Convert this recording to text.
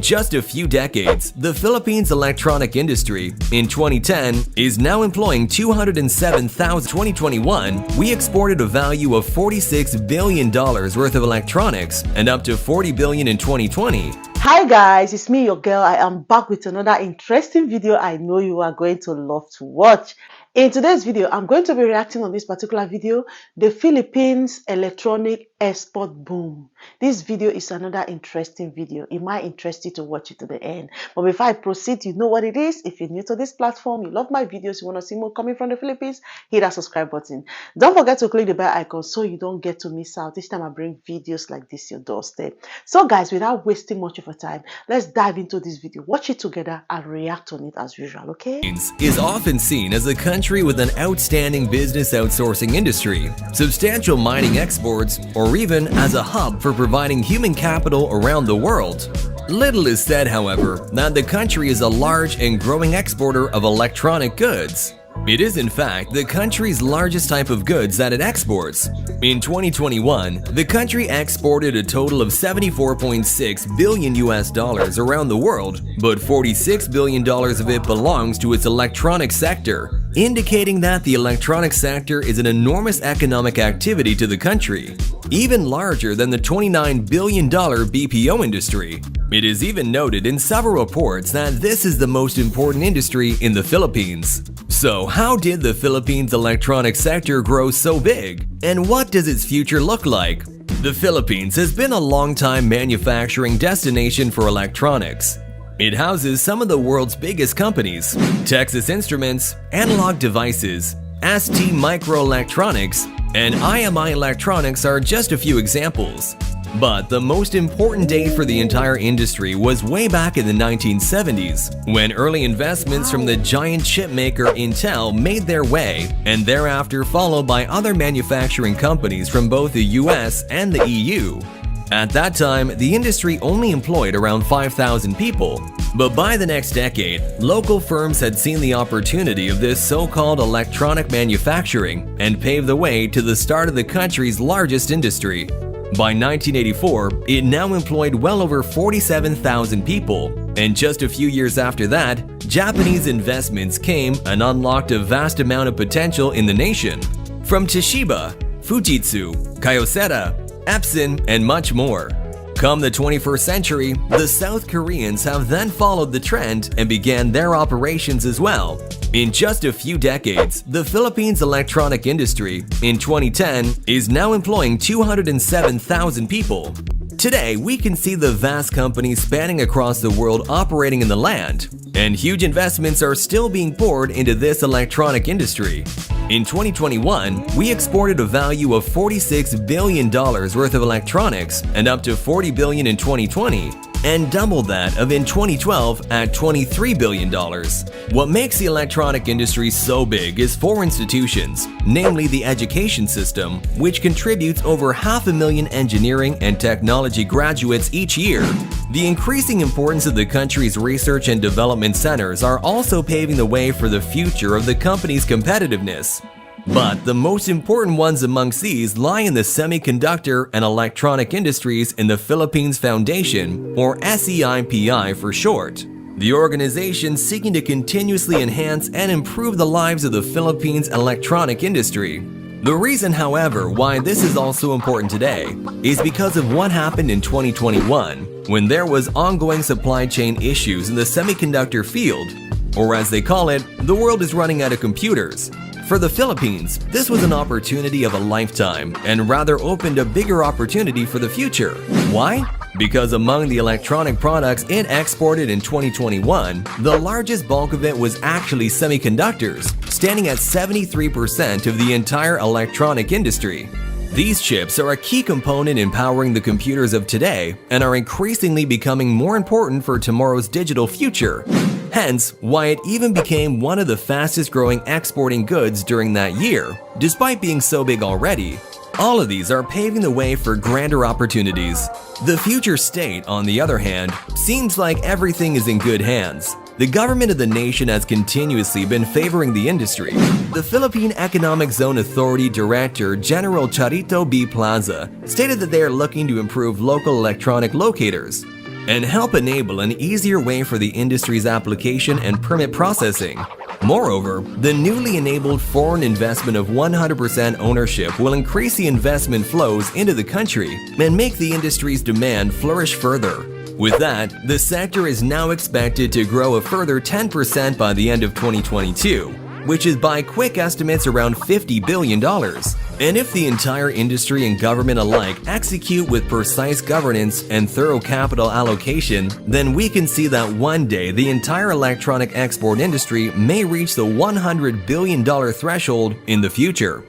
just a few decades, the Philippines electronic industry in 2010 is now employing 207,000. 2021, we exported a value of $46 billion worth of electronics and up to $40 billion in 2020. Hi guys, it's me, your girl. I am back with another interesting video I know you are going to love to watch. In today's video, I'm going to be reacting on this particular video, the Philippines electronic export boom. This video is another interesting video. It might interest you to watch it to the end. But before I proceed, you know what it is. If you're new to this platform, you love my videos, you want to see more coming from the Philippines, hit that subscribe button. Don't forget to click the bell icon so you don't get to miss out each time I bring videos like this your doorstep. So guys, without wasting much of your time, let's dive into this video, watch it together and react on it as usual, okay? Is often seen as a country with an outstanding business outsourcing industry, substantial mining exports, or even as a hub for providing human capital around the world. Little is said, however, that the country is a large and growing exporter of electronic goods. It is in fact the country's largest type of goods that it exports. In 2021, the country exported a total of $74.6 billion around the world, but $46 billion of it belongs to its electronic sector, indicating that the electronic sector is an enormous economic activity to the country, even larger than the $29 billion BPO industry. It is even noted in several reports that this is the most important industry in the Philippines. So how did the Philippines electronic sector grow so big? And what does its future look like? The Philippines has been a long-time manufacturing destination for electronics. It houses some of the world's biggest companies: Texas Instruments, Analog Devices, ST Microelectronics, and IMI Electronics are just a few examples. But the most important day for the entire industry was way back in the 1970s, when early investments from the giant chipmaker Intel made their way, and thereafter followed by other manufacturing companies from both the US and the EU. At that time, the industry only employed around 5,000 people. But by the next decade, local firms had seen the opportunity of this so-called electronic manufacturing and paved the way to the start of the country's largest industry. By 1984, it now employed well over 47,000 people, and just a few years after that, Japanese investments came and unlocked a vast amount of potential in the nation. From Toshiba, Fujitsu, Kyocera, Epson, and much more. Come the 21st century, the South Koreans have then followed the trend and began their operations as well. In just a few decades, the Philippines electronic industry in 2010 is now employing 207,000 people. Today, we can see the vast companies spanning across the world operating in the land, and huge investments are still being poured into this electronic industry. In 2021, we exported a value of $46 billion worth of electronics and up to $40 billion in 2020, and doubled that of in 2012 at $23 billion. What makes the electronic industry so big is four institutions, namely the education system, which contributes over 500,000 engineering and technology graduates each year. The increasing importance of the country's research and development centers are also paving the way for the future of the company's competitiveness. But the most important ones amongst these lie in the Semiconductor and Electronic Industries in the Philippines Foundation, or SEIPI for short. The organization seeking to continuously enhance and improve the lives of the Philippines electronic industry. The reason, however, why this is also important today is because of what happened in 2021, when there was ongoing supply chain issues in the semiconductor field, or as they call it, the world is running out of computers. For the Philippines, this was an opportunity of a lifetime and rather opened a bigger opportunity for the future. Why? Because among the electronic products it exported in 2021, the largest bulk of it was actually semiconductors, standing at 73% of the entire electronic industry. These chips are a key component in powering the computers of today and are increasingly becoming more important for tomorrow's digital future. Hence, why it even became one of the fastest growing exporting goods during that year, despite being so big already. All of these are paving the way for grander opportunities. The future state, on the other hand, seems like everything is in good hands. The government of the nation has continuously been favoring the industry. The Philippine Economic Zone Authority Director General Charito B. Plaza stated that they are looking to improve local electronic locators. and help enable an easier way for the industry's application and permit processing. Moreover, the newly enabled foreign investment of 100% ownership will increase the investment flows into the country and make the industry's demand flourish further. With that, the sector is now expected to grow a further 10% by the end of 2022, which is by quick estimates around $50 billion. And if the entire industry and government alike execute with precise governance and thorough capital allocation, then we can see that one day the entire electronic export industry may reach the $100 billion threshold in the future.